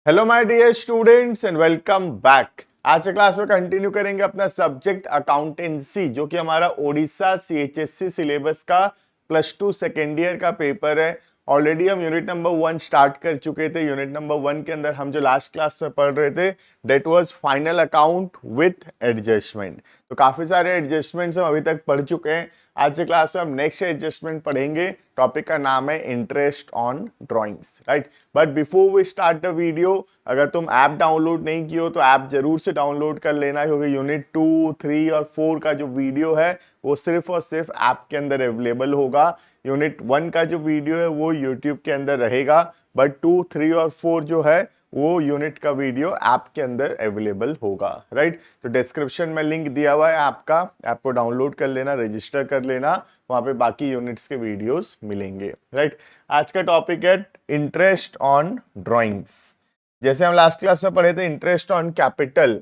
Hello my dear students and welcome back. आज के class में कंटिन्यू करेंगे अपना सब्जेक्ट अकाउंटेंसी, जो कि हमारा ओडिशा सीएचएससी सिलेबस का +2 सेकेंड ईयर का पेपर है। ऑलरेडी हम यूनिट नंबर 1 स्टार्ट कर चुके थे। यूनिट नंबर 1 के अंदर हम जो लास्ट क्लास में पढ़ रहे थे that was final account with adjustment. तो काफी सारे एडजस्टमेंट्स हम अभी तक पढ़ चुके हैं। आज के क्लास में हम नेक्स्ट एडजस्टमेंट पढ़ेंगे। टॉपिक का नाम है interest on drawings, right. But before we start the video, अगर तुम ऐप डाउनलोड नहीं की हो तो ऐप जरूर से डाउनलोड कर लेना, क्योंकि यूनिट 2, 3 और 4 का जो वीडियो है वो सिर्फ और सिर्फ ऐप के अंदर अवेलेबल होगा। यूनिट 1 का जो वीडियो है वो यूट्यूब के अंदर रहेगा, बट 2, 3 और 4 जो है वो यूनिट का वीडियो ऐप के अंदर अवेलेबल होगा, राइट। तो डिस्क्रिप्शन में लिंक दिया हुआ है ऐप का, ऐप को डाउनलोड कर लेना, रजिस्टर कर लेना, वहां पे बाकी यूनिट्स के वीडियोस मिलेंगे, राइट। आज का टॉपिक है इंटरेस्ट ऑन ड्राइंग्स। जैसे हम लास्ट क्लास में पढ़े थे इंटरेस्ट ऑन कैपिटल,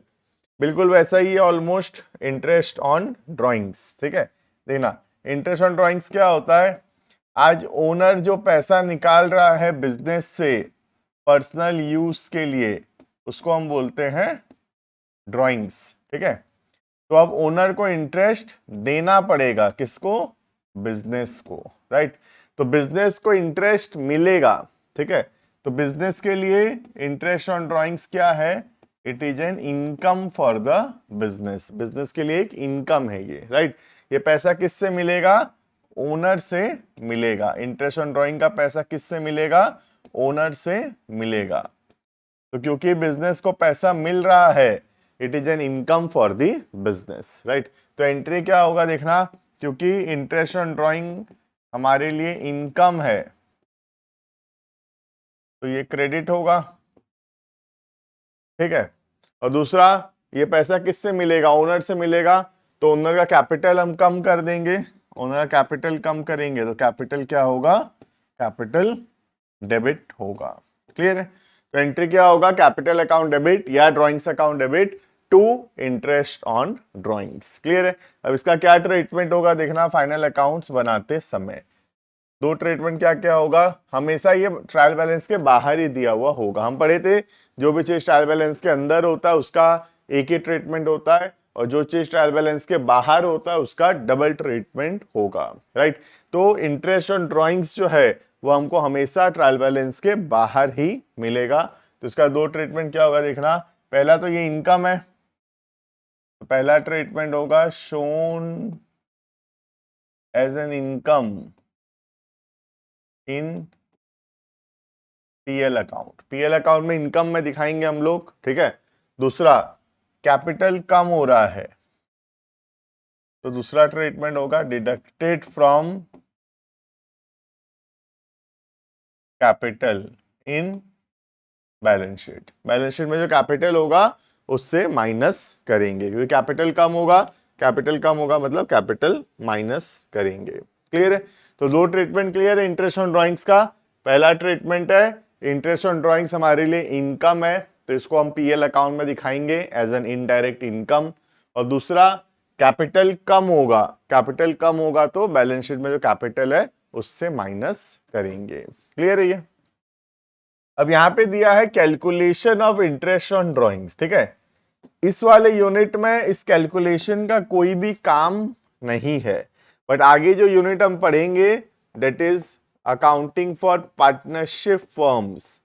बिल्कुल वैसा ही है ऑलमोस्ट इंटरेस्ट ऑन ड्राइंग्स, ठीक है। देखना इंटरेस्ट ऑन ड्राइंग्स क्या होता है। आज ओनर जो पैसा निकाल रहा है बिजनेस से पर्सनल यूज के लिए, उसको हम बोलते हैं ड्राइंग्स, ठीक है। तो अब ओनर को इंटरेस्ट देना पड़ेगा, किसको? बिजनेस को, राइट। तो बिजनेस को इंटरेस्ट मिलेगा, ठीक है। तो बिजनेस के लिए इंटरेस्ट ऑन ड्राइंग्स क्या है? It is an income for the business. Business के लिए एक इनकम है ये, राइट। ये पैसा किससे मिलेगा? ओनर से मिलेगा। इंटरेस्ट ऑन ड्राइंग का पैसा किससे मिलेगा? ओनर से मिलेगा। तो क्योंकि बिजनेस को पैसा मिल रहा है, it is an income for the business, right. तो एंट्री क्या होगा देखना, क्योंकि इंटरेस्ट ऑन ड्राइंग हमारे लिए इनकम है तो ये क्रेडिट होगा, ठीक है। और दूसरा, ये पैसा किससे मिलेगा? ओनर से मिलेगा। तो ओनर का कैपिटल हम कम कर देंगे, ओनर का कैपिटल कम करेंगे तो कैपिटल क्या होगा? कैपिटल डेबिट होगा। क्लियर है? तो एंट्री क्या होगा? कैपिटल अकाउंट डेबिट या drawings account debit to interest on drawings. Clear है? अब इसका क्या ट्रीटमेंट होगा देखना, फाइनल अकाउंट्स बनाते समय दो ट्रीटमेंट क्या क्या होगा। हमेशा ये ट्रायल बैलेंस के बाहर ही दिया हुआ होगा। हम पढ़े थे जो भी चीज ट्रायल बैलेंस के अंदर होता है उसका एक ही ट्रीटमेंट होता है, और जो चीज ट्रायल बैलेंस के बाहर होता है उसका डबल ट्रीटमेंट होगा, राइट। तो इंटरेस्ट ऑन ड्राइंग्स जो है वो हमको हमेशा ट्रायल बैलेंस के बाहर ही मिलेगा। तो इसका दो ट्रीटमेंट क्या होगा देखना। पहला तो ये इनकम है, तो पहला ट्रीटमेंट होगा shown as an income in PL account. PL account में इनकम में दिखाएंगे हम लोग, ठीक है। दूसरा, कैपिटल कम हो रहा है तो दूसरा ट्रीटमेंट होगा deducted from capital in balance sheet. Balance sheet में जो कैपिटल होगा उससे माइनस करेंगे, क्योंकि कैपिटल कम होगा, कैपिटल कम होगा मतलब कैपिटल माइनस करेंगे। क्लियर है? तो दो ट्रीटमेंट क्लियर है इंटरेस्ट ऑन ड्राइंग्स का। पहला ट्रीटमेंट है इंटरेस्ट ऑन ड्राइंग्स हमारे लिए इनकम है, तो इसको हम पीएल अकाउंट में दिखाएंगे एज एन इनडायरेक्ट इनकम। और दूसरा, कैपिटल कम होगा, कैपिटल कम होगा तो बैलेंस शीट में जो कैपिटल है उससे माइनस करेंगे। क्लियर है ये? अब यहां पे दिया है calculation of interest on drawings, ठीक है। इस वाले यूनिट में इस कैलकुलेशन का कोई भी काम नहीं है, बट आगे जो यूनिट हम पढ़ेंगे that is accounting for partnership firms,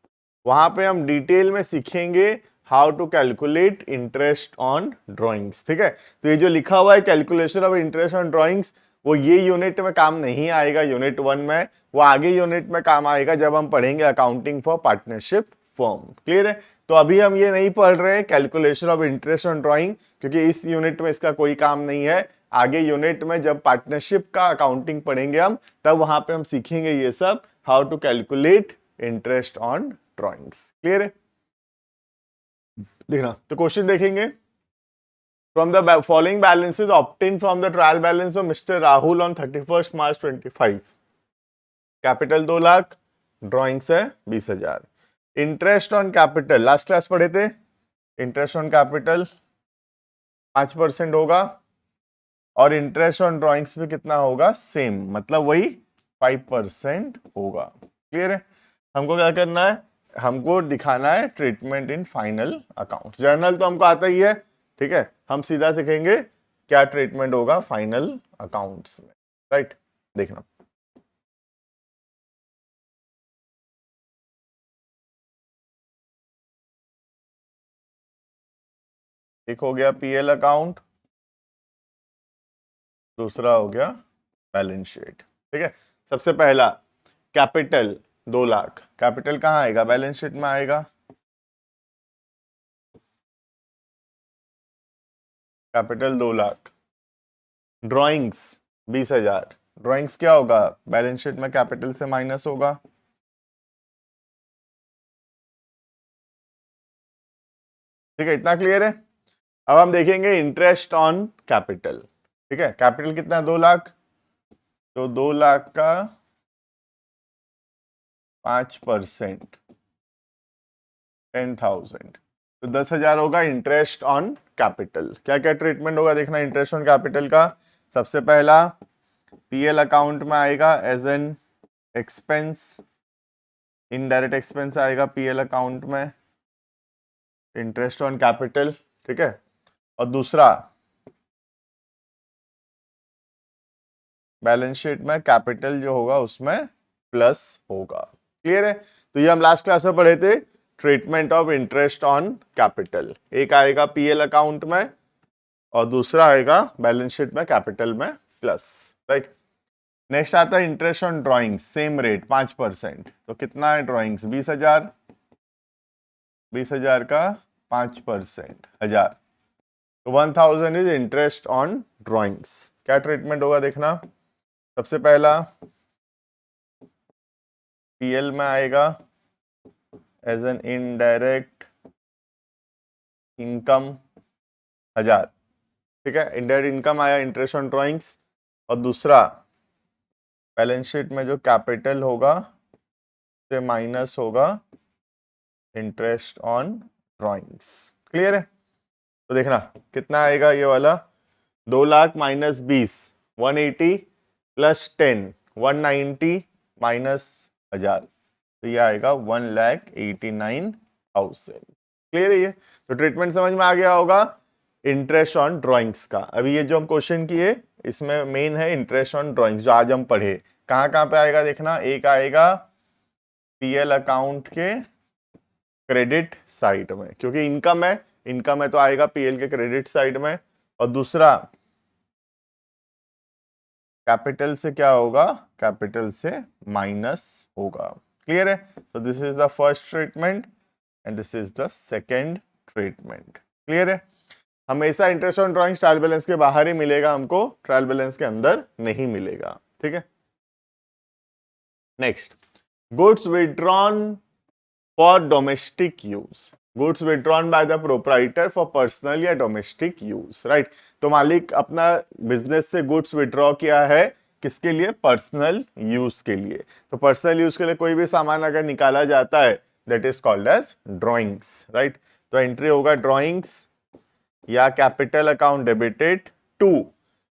वहां पे हम डिटेल में सीखेंगे how to calculate interest on drawings, ठीक है। तो ये जो लिखा हुआ है calculation of interest on drawings, वो ये यूनिट में काम नहीं आएगा यूनिट 1 में, वो आगे यूनिट में काम आएगा जब हम पढ़ेंगे accounting for partnership firm. Clear है? तो अभी हम ये नहीं पढ़ रहे हैं calculation of interest on drawing, क्योंकि इस यूनिट में इसका कोई काम नहीं है। आगे यूनिट में जब पार्टनरशिप का अकाउंटिंग पढ़ेंगे हम, तब वहां पे हम सीखेंगे ये सब, how to calculate interest on drawings. Clear है? देखना, तो क्वेश्चन देखेंगे। From the following balances obtained from the trial balance of Mr. Rahul on 31st March 25, capital 2 lakh, drawings है 20,000। Interest on capital last class पढ़े थे, इंटरेस्ट ऑन कैपिटल 5% होगा, और interest on drawings में कितना होगा? सेम, मतलब वही 5% होगा। क्लियर है? हमको क्या करना है? हमको दिखाना है treatment in final account. Journal तो हमको आता ही है, ठीक है, हम सीधा सीखेंगे क्या ट्रीटमेंट होगा फाइनल अकाउंट्स में, राइट। देखना, एक हो गया पीएल अकाउंट, दूसरा हो गया बैलेंस शीट, ठीक है। सबसे पहला कैपिटल 2 लाख, कैपिटल कहाँ आएगा, बैलेंस शीट में आएगा। कैपिटल 2 लाख, ड्राइंग्स 20,000, ड्राइंग्स क्या होगा, बैलेंस शीट में कैपिटल से माइनस होगा। ठीक है, इतना क्लियर है। अब हम देखेंगे इंटरेस्ट ऑन कैपिटल, ठीक है। कैपिटल कितना है, 2 लाख, तो 2 लाख का 5%, 10,000, तो 10,000 होगा इंटरेस्ट ऑन कैपिटल। क्या क्या ट्रीटमेंट होगा देखना इंटरेस्ट ऑन कैपिटल का। सबसे पहला पीएल अकाउंट में आएगा as an expense, indirect expense आएगा पीएल अकाउंट में, इंटरेस्ट ऑन कैपिटल, ठीक है। और दूसरा बैलेंस शीट में कैपिटल जो होगा उसमें प्लस होगा। क्लियर है। तो ये हम लास्ट क्लास में पढ़े थे, treatment of interest on capital. एक आएगा पीएल अकाउंट में और दूसरा आएगा बैलेंस शीट में कैपिटल में प्लस, राइट। नेक्स्ट आता है interest on drawings, same rate 5%, तो कितना है ड्राइंग्स, 20,000, 20,000 का 5%, 1,000, तो 1,000 इज इंटरेस्ट ऑन ड्राइंग्स। क्या ट्रीटमेंट होगा देखना। सबसे पहला पीएल में आएगा एज एन इनडायरेक्ट इनकम 1,000, ठीक है, इनडायरेक्ट इनकम आया इंटरेस्ट ऑन ड्राइंग्स। और दूसरा बैलेंस शीट में जो कैपिटल होगा से माइनस होगा इंटरेस्ट ऑन ड्राइंग्स। क्लियर है। तो देखना कितना आएगा ये वाला, 2 लाख माइनस 20, 180 प्लस 10, 190 माइनस 1,000, तो ये आएगा 1,89,000। क्लियर है ये। तो ट्रीटमेंट समझ में आ गया होगा इंटरेस्ट ऑन ड्राइंग्स का। अभी ये जो हम क्वेश्चन किए इसमें मेन है इंटरेस्ट ऑन ड्राइंग्स जो आज हम पढ़े। कहाँ कहाँ पे आएगा देखना, एक आएगा पीएल अकाउंट के क्रेडिट साइड में, क्योंकि इनकम है, इनकम है तो आएगा पीएल के क्रेडिट साइड में। और दूसरा कैपिटल से क्या होगा, कैपिटल से माइनस होगा। क्लियर है। तो this is the first treatment and this is the second treatment. Clear है। हमेशा interest on drawings trial balance के बाहर ही मिलेगा हमको, ट्रायल बैलेंस के अंदर नहीं मिलेगा, ठीक है। Next, goods withdrawn for domestic use, goods withdrawn by the proprietor for personal या डोमेस्टिक यूज, राइट। तो मालिक अपना बिजनेस से गुड्स विड्रॉ किया है, किसके लिए, पर्सनल यूज के लिए। तो पर्सनल यूज के लिए कोई भी सामान अगर निकाला जाता है that is called as drawings, right. तो एंट्री होगा ड्रॉइंग्स या कैपिटल अकाउंट डेबिटेड टू,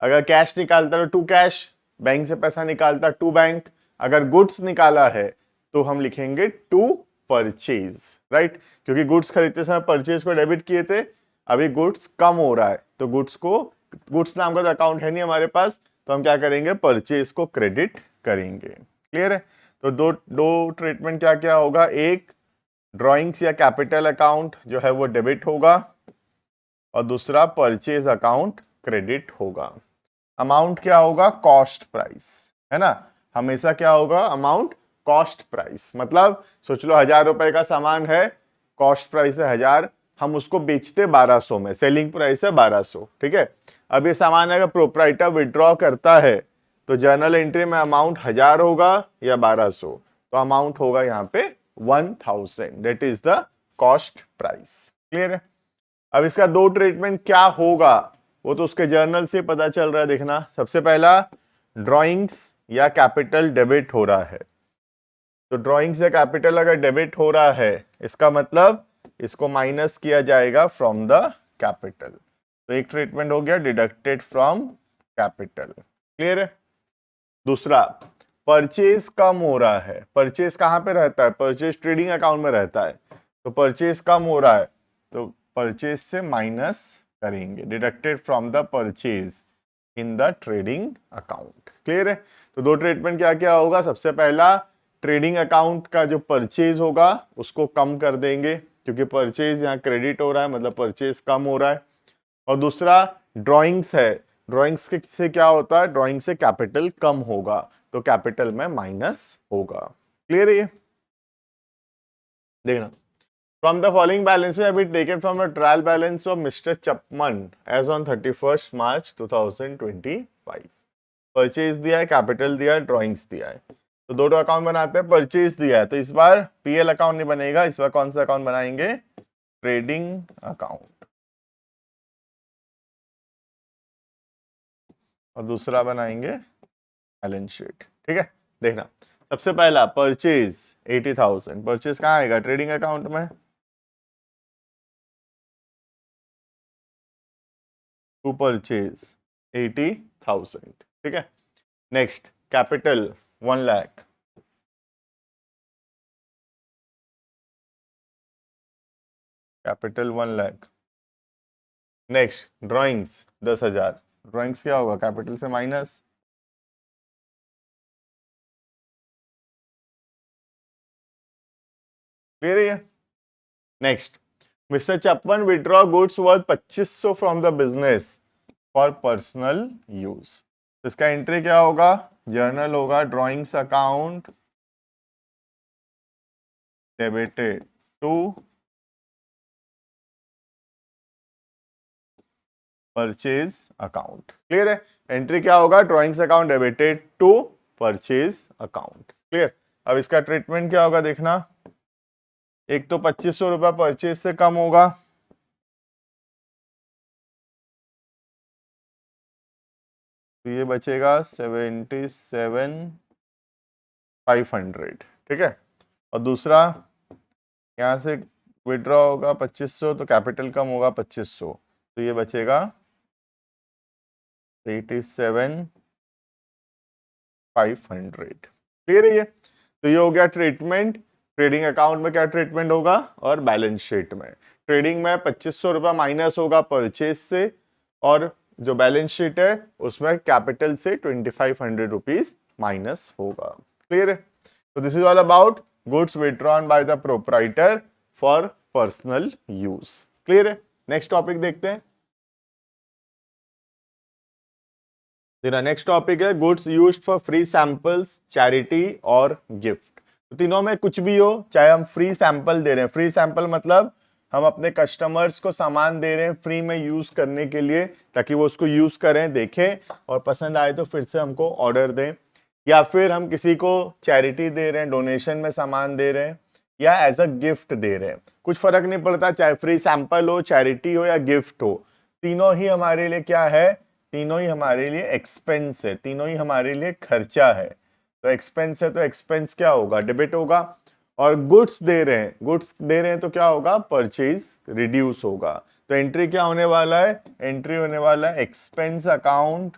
अगर कैश निकालता तो टू कैश, बैंक से पैसा निकालता टू बैंक, अगर गुड्स निकाला है तो हम लिखेंगे टू परचेज, राइट। क्योंकि गुड्स खरीदते समय परचेज को डेबिट किए थे, अभी गुड्स कम हो रहा है तो गुड्स को, गुड्स नाम का तो अकाउंट है नहीं हमारे पास, तो हम क्या करेंगे, परचेज को क्रेडिट करेंगे। क्लियर है। तो दो दो ट्रीटमेंट क्या क्या होगा, एक ड्रॉइंग्स या कैपिटल अकाउंट जो है वो डेबिट होगा और दूसरा परचेज अकाउंट क्रेडिट होगा। अमाउंट क्या होगा, कॉस्ट प्राइस, है ना, हमेशा क्या होगा, अमाउंट कॉस्ट प्राइस। मतलब सोच लो 1,000 रुपए का सामान है, कॉस्ट प्राइस है 1,000, हम उसको बेचते 1,200 में, सेलिंग प्राइस है 1,200, ठीक है। अब ये सामान अगर प्रोप्राइटर विड्रॉ करता है तो जर्नल एंट्री में अमाउंट 1,000 होगा या 1,200, तो अमाउंट होगा यहाँ पे 1,000, that is the cost price. Clear है। अब इसका दो ट्रीटमेंट क्या होगा वो तो उसके जर्नल से पता चल रहा है। देखना, सबसे पहला ड्राइंग्स या कैपिटल डेबिट हो रहा है, तो ड्राइंग्स या कैपिटल अगर डेबिट हो रहा है इसका मतलब इसको माइनस किया जाएगा फ्रॉम द कैपिटल, तो एक ट्रीटमेंट हो गया डिडक्टेड फ्रॉम कैपिटल। क्लियर है। दूसरा परचेज कम हो रहा है, परचेज कहाँ पे रहता है, परचेज ट्रेडिंग अकाउंट में रहता है, तो परचेज कम हो रहा है तो परचेज से माइनस करेंगे, deducted from the purchase in the trading account. Clear है? तो दो ट्रीटमेंट क्या क्या होगा, सबसे पहला ट्रेडिंग अकाउंट का जो परचेज होगा उसको कम कर देंगे, क्योंकि परचेज यहाँ क्रेडिट हो रहा है, मतलब परचेज कम हो रहा है। और दूसरा ड्राइंग्स है, ड्राइंग्स से क्या होता है, ड्राइंग से कैपिटल कम होगा, तो कैपिटल में माइनस होगा। क्लियर है ये? देखना, from the following balances have been taken from the trial balance of mister Chapman as on 31 March 2025। Purchase दिया है, कैपिटल दिया है, ड्राइंग्स दिया है, तो दो अकाउंट बनाते हैं। परचेज दिया है तो इस बार पीएल अकाउंट नहीं बनेगा, इस बार कौन सा अकाउंट बनाएंगे, ट्रेडिंग अकाउंट, और दूसरा बनाएंगे बैलेंस शीट। ठीक है, देखना, सबसे पहला परचेज 80,000, परचेज कहाँ आएगा, ट्रेडिंग अकाउंट में, टू परचेज 80,000। ठीक है, next capital 1 lakh, capital 1 lakh. Next drawings 10,000, drawings क्या होगा, कैपिटल से माइनस, क्लियर है? Next, mister Chapman withdraw goods worth 2500 from the business for personal use, तो इसका एंट्री क्या होगा, जर्नल होगा, drawings account debited to purchase account. Clear है? एंट्री क्या होगा, drawings account debited to purchase account. Clear? अब इसका ट्रीटमेंट क्या होगा, देखना, एक तो 2500 रुपया परचेज से कम होगा, तो ये बचेगा 77,500। ठीक है, और दूसरा यहाँ से विड्रॉ होगा 2500, तो कैपिटल कम होगा 2500, तो ये बचेगा 87,500। क्लियर है ये? तो ये हो गया ट्रीटमेंट, ट्रेडिंग अकाउंट में क्या ट्रीटमेंट होगा, और बैलेंस शीट में। ट्रेडिंग में 2500 रुपया माइनस होगा परचेज से, और जो बैलेंस शीट है उसमें कैपिटल से 2500 रुपीज माइनस होगा। क्लियर है? तो this is all about goods withdrawn by the proprietor for personal use. Clear है? नेक्स्ट टॉपिक देखते हैं। तेरा नेक्स्ट टॉपिक है goods used for free samples, charity और गिफ्ट। तो तीनों में कुछ भी हो, चाहे हम फ्री सैंपल दे रहे हैं, फ्री सैंपल मतलब हम अपने कस्टमर्स को सामान दे रहे हैं फ्री में यूज करने के लिए, ताकि वो उसको यूज करें, देखें और पसंद आए तो फिर से हमको ऑर्डर दें, या फिर हम किसी को चैरिटी दे रहे हैं, डोनेशन में सामान दे रहे हैं, या एज अ गिफ्ट दे रहे हैं, कुछ फर्क नहीं पड़ता, चाहे फ्री सैंपल हो, चैरिटी हो या गिफ्ट हो, तीनों ही हमारे लिए क्या है, तीनों ही हमारे लिए एक्सपेंस है, तीनों ही हमारे लिए खर्चा है। तो एक्सपेंस है तो एक्सपेंस क्या होगा, डेबिट होगा। और गुड्स दे रहे हैं, गुड्स दे रहे हैं तो क्या होगा, परचेज रिड्यूस होगा। तो एंट्री क्या होने वाला है, एंट्री होने वाला है expense account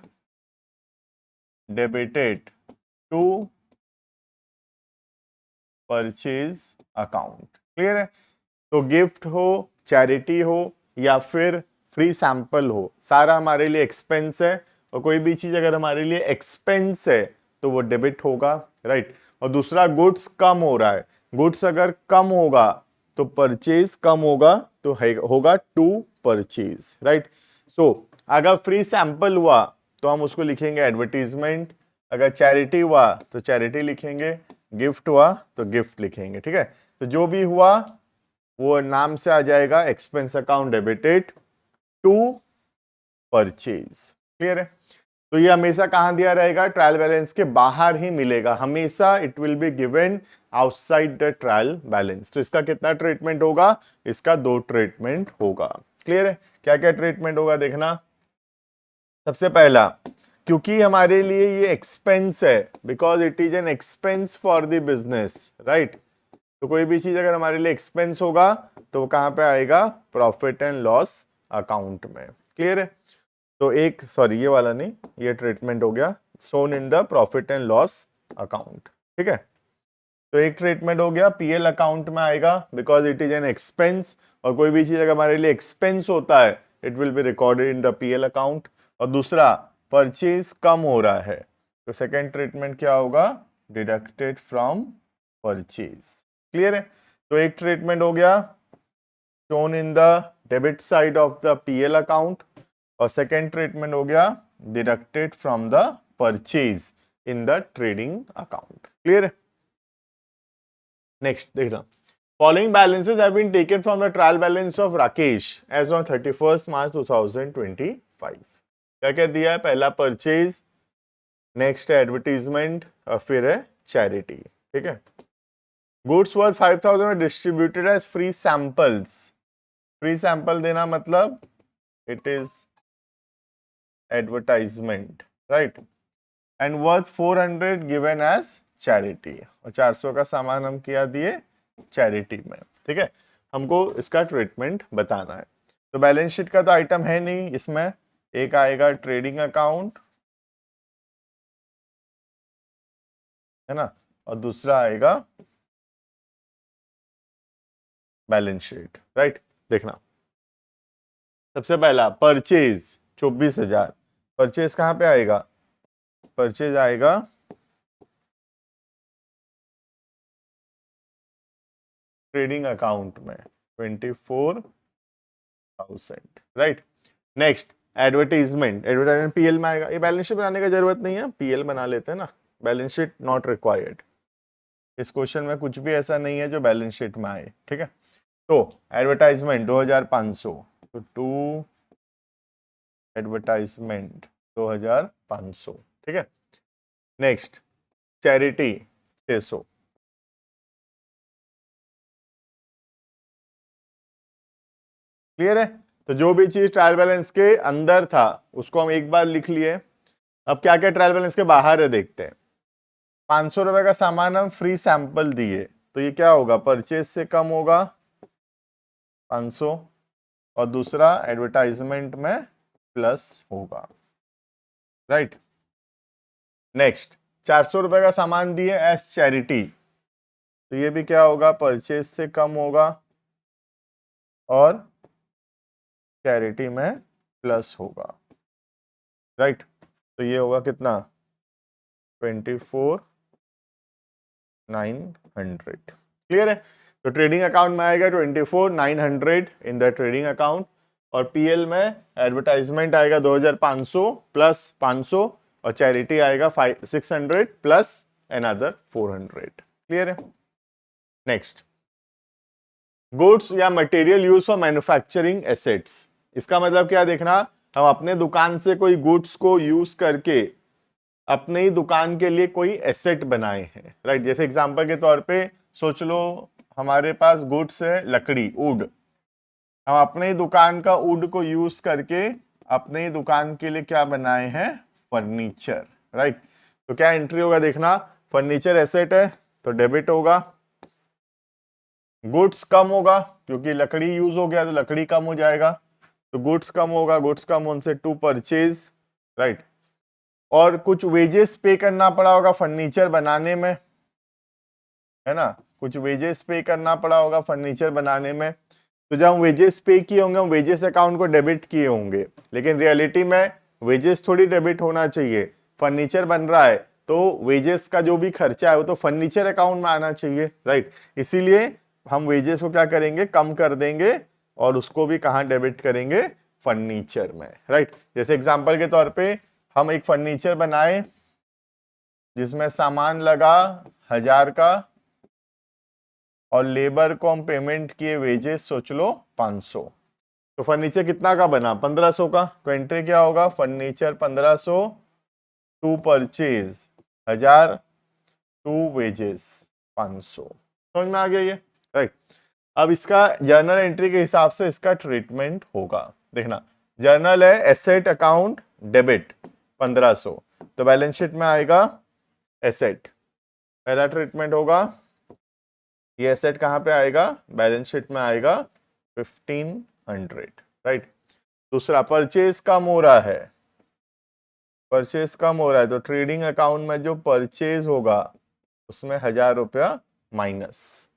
debited to purchase account. Clear है? तो गिफ्ट हो, चैरिटी हो या फिर फ्री सैंपल हो, सारा हमारे लिए एक्सपेंस है, और कोई भी चीज अगर हमारे लिए एक्सपेंस है तो वो डेबिट होगा, राइट। और दूसरा गुड्स कम हो रहा है, गुड्स अगर कम होगा तो परचेज कम होगा, तो होगा टू परचेज, राइट। सो अगर फ्री सैंपल हुआ तो हम उसको लिखेंगे एडवर्टीजमेंट, अगर चैरिटी हुआ तो चैरिटी लिखेंगे, गिफ्ट हुआ तो गिफ्ट लिखेंगे। ठीक है, तो जो भी हुआ वो नाम से आ जाएगा expense account debited to purchase. Clear है? तो ये हमेशा कहां दिया रहेगा, ट्रायल बैलेंस के बाहर ही मिलेगा, हमेशा it will be given outside the trial balance. तो इसका कितना ट्रीटमेंट होगा, इसका दो ट्रीटमेंट होगा। क्लियर है? क्या क्या ट्रीटमेंट होगा, देखना, सबसे पहला, क्योंकि हमारे लिए ये एक्सपेंस है, because it is an expense for the business, right. तो कोई भी चीज अगर हमारे लिए एक्सपेंस होगा तो वो कहां पे आएगा, प्रॉफिट एंड लॉस अकाउंट में। क्लियर है? तो एक, सॉरी ये वाला नहीं, ये ट्रीटमेंट हो गया, shown in the profit and loss account. ठीक है, तो एक ट्रीटमेंट हो गया पीएल अकाउंट में आएगा because it is an expense, और कोई भी चीज अगर हमारे लिए एक्सपेंस होता है it will be recorded in the PL account. और दूसरा परचेज कम हो रहा है तो सेकेंड ट्रीटमेंट क्या होगा, डिडक्टेड फ्रॉम परचेज। क्लियर है, तो एक ट्रीटमेंट हो गया shown in the debit side of the PL account, और सेकेंड ट्रीटमेंट हो गया deducted from the purchase in the trading account. Clear है, नेक्स्ट देखना, following balances have been taken from the trial balance of Rakesh as on 31 March 2025। क्या क्या दिया है, पहला परचेज, नेक्स्ट है एडवर्टीजमेंट और फिर है चैरिटी। ठीक है, goods worth 5000 distributed as free samples. Free sample देना मतलब it is advertisement, right, and worth 400 given as charity, और 400 का सामान हम किया दिए चैरिटी में। ठीक है, हमको इसका ट्रीटमेंट बताना है। तो बैलेंस शीट का तो आइटम है नहीं इसमें, एक आएगा ट्रेडिंग अकाउंट, है ना, और दूसरा आएगा बैलेंस शीट, राइट। देखना, सबसे पहला परचेज 24,000, परचेज कहां पे आएगा, परचेज आएगा ट्रेडिंग अकाउंट में 24,000, right. Next advertisement, advertisement PL में आएगा, ये बैलेंस शीट बनाने की जरूरत नहीं है, पीएल बना लेते हैं ना, बैलेंस शीट नॉट रिक्वायर्ड। इस क्वेश्चन में कुछ भी ऐसा नहीं है जो बैलेंस शीट में आए। ठीक है, तो एडवर्टाइजमेंट 2500, तो 2 एडवर्टाइजमेंट 2500। ठीक है, नेक्स्ट चैरिटी 600। क्लियर है, तो जो भी चीज ट्रायल बैलेंस के अंदर था उसको हम एक बार लिख लिए। अब क्या क्या ट्रायल बैलेंस के बाहर है देखते हैं। 500 रुपए का सामान हम फ्री सैंपल दिए, तो ये क्या होगा, परचेज से कम होगा 500, और दूसरा एडवर्टाइजमेंट में प्लस होगा, राइट। नेक्स्ट 400 रुपए का सामान दिए एज चैरिटी, तो ये भी क्या होगा, परचेज से कम होगा और चैरिटी में प्लस होगा, राइट। तो ये होगा कितना, 24,900। क्लियर है, तो ट्रेडिंग अकाउंट में आएगा 24,900 इन द ट्रेडिंग अकाउंट, और पीएल में एडवर्टाइजमेंट आएगा 2500 प्लस 500, और चैरिटी आएगा 600 प्लस अनदर 400। क्लियर है, नेक्स्ट गुड्स या material use for manufacturing assets. इसका मतलब क्या देखना, हम अपने दुकान से कोई गुड्स को यूज करके अपने ही दुकान के लिए कोई एसेट बनाए हैं, राइट। जैसे एग्जांपल के तौर पे सोच लो हमारे पास गुड्स है लकड़ी, वुड, हम अपने ही दुकान का वुड को यूज करके अपने ही दुकान के लिए क्या बनाए हैं, फर्नीचर, राइट। तो क्या एंट्री होगा देखना, फर्नीचर एसेट है तो डेबिट होगा, गुड्स कम होगा क्योंकि लकड़ी यूज हो गया तो लकड़ी कम हो जाएगा, तो गुड्स कम होगा, गुड्स कम होने से टू परचेज, राइट। और कुछ वेजेस पे करना पड़ा होगा फर्नीचर बनाने में, है ना, कुछ वेजेस पे करना पड़ा होगा फर्नीचर बनाने में, तो जब हम वेजेस पे किए होंगे हम वेजेस अकाउंट को डेबिट किए होंगे, लेकिन रियलिटी में वेजेस थोड़ी डेबिट होना चाहिए, फर्नीचर बन रहा है तो वेजेस का जो भी खर्चा है वो तो फर्नीचर अकाउंट में आना चाहिए, राइट। इसीलिए हम वेजेस को क्या करेंगे, कम कर देंगे और उसको भी कहाँ डेबिट करेंगे, फर्नीचर में, राइट। जैसे एग्जांपल के तौर पे हम एक फर्नीचर बनाए जिसमें सामान लगा 1000 का और लेबर को हम पेमेंट किए वेजेस सोच लो 500, तो फर्नीचर कितना का बना, 1500 का, तो एंट्री क्या होगा, furniture 1500 to purchase 1000 to wages 500। समझ में आ गया ये, राइट। अब इसका जर्नल एंट्री के हिसाब से इसका ट्रीटमेंट होगा। देखना, जर्नल है एसेट अकाउंट डेबिट 1500, तो बैलेंस शीट में आएगा एसेट, पहला ट्रीटमेंट होगा, ये एसेट कहां पे आएगा, बैलेंस शीट में आएगा 1500, राइट। दूसरा परचेज कम हो रहा है परचेज कम हो रहा है तो ट्रेडिंग अकाउंट में जो परचेज होगा उसमें 1000 रुपया माइनस।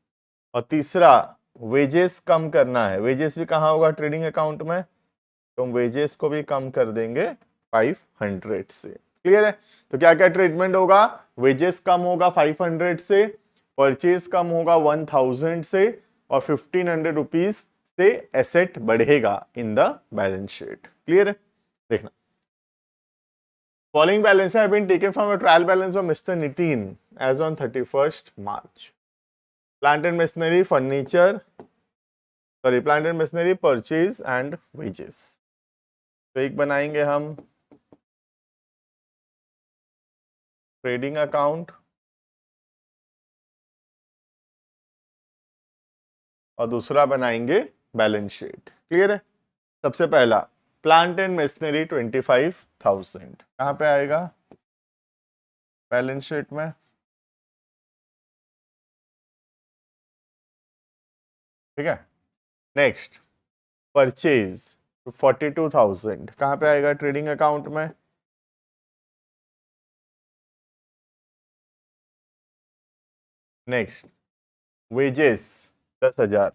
और तीसरा वेजेस कम करना है, वेजेस भी कहाँ होगा ट्रेडिंग अकाउंट में, तो हम वेजेस को भी कम कर देंगे 500 से। क्लियर है? तो क्या क्या ट्रीटमेंट होगा, वेजेस कम होगा 500 से, परचेज कम होगा 1000 से, और 1500 रुपीज से एसेट बढ़ेगा in the balance sheet. Clear है? देखना, following balance have been taken from the trial balance of mister Nitin as on 31st March। Plant and machinery, furniture, plant and machinery, purchase and wages. तो एक बनाएंगे हम trading account और दूसरा बनाएंगे balance sheet. Clear है? सबसे पहला प्लांट एंड मशीनरी 25,000 कहां पे आएगा, बैलेंस शीट में। ठीक है, नेक्स्ट परचेज 42,000 कहां पे आएगा, ट्रेडिंग अकाउंट में। नेक्स्ट वेजेस 10,000,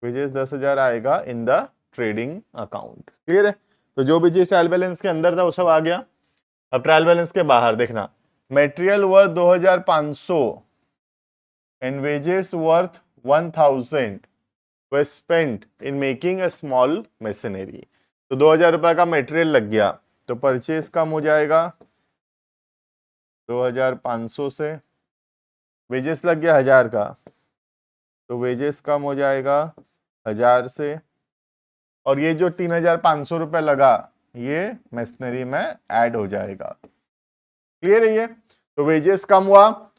वेजेस 10,000 आएगा इन द ट्रेडिंग अकाउंट। क्लियर है? तो जो भी चीज ट्रायल बैलेंस के अंदर था वो सब आ गया। अब ट्रायल बैलेंस के बाहर देखना, material worth 2,500 and wages worth 1,000 were spent in making a small machinery। तो 2,000 रुपए का मेटेरियल लग गया तो परचेज कम हो जाएगा 2,500 से, वेजेस लग गया 1000 का तो वेजेस कम हो जाएगा 1000 से, और ये जो 3,500 रुपए लगा ये मशीनरी में ऐड हो जाएगा। क्लियर है? ये तो वेजेस कम हुआ,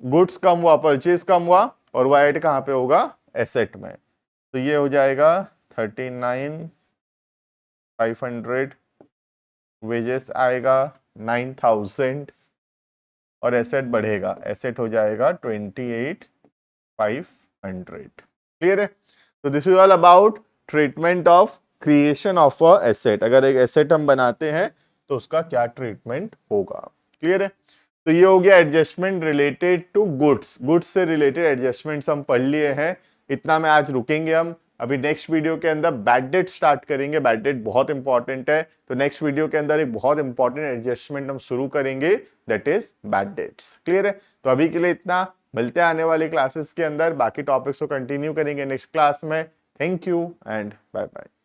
गुड्स कम हुआ, परचेज कम हुआ, और वो ऐड कहां पे होगा, एसेट में। तो ये हो जाएगा 39,500, वेजेस आएगा 9,000, और एसेट बढ़ेगा, एसेट हो जाएगा 28,500। क्लियर है? तो this is all about treatment of creation of a asset. अगर एक एसेट हम बनाते हैं तो उसका क्या ट्रीटमेंट होगा। क्लियर है? तो ये हो गया adjustment related to goods, goods से रिलेटेड एडजस्टमेंट्स हम पढ़ लिए हैं। इतना में आज रुकेंगे हम। अभी नेक्स्ट वीडियो के अंदर बैड डेट स्टार्ट करेंगे, बैड डेट बहुत इंपॉर्टेंट है। तो नेक्स्ट वीडियो के अंदर एक बहुत इंपॉर्टेंट एडजस्टमेंट हम शुरू करेंगे, that is bad debts. Clear है? तो अभी के लिए इतना, मिलते हैं आने वाली क्लासेस के अंदर, बाकी टॉपिक्स को कंटिन्यू करेंगे नेक्स्ट क्लास में। Thank you and bye bye.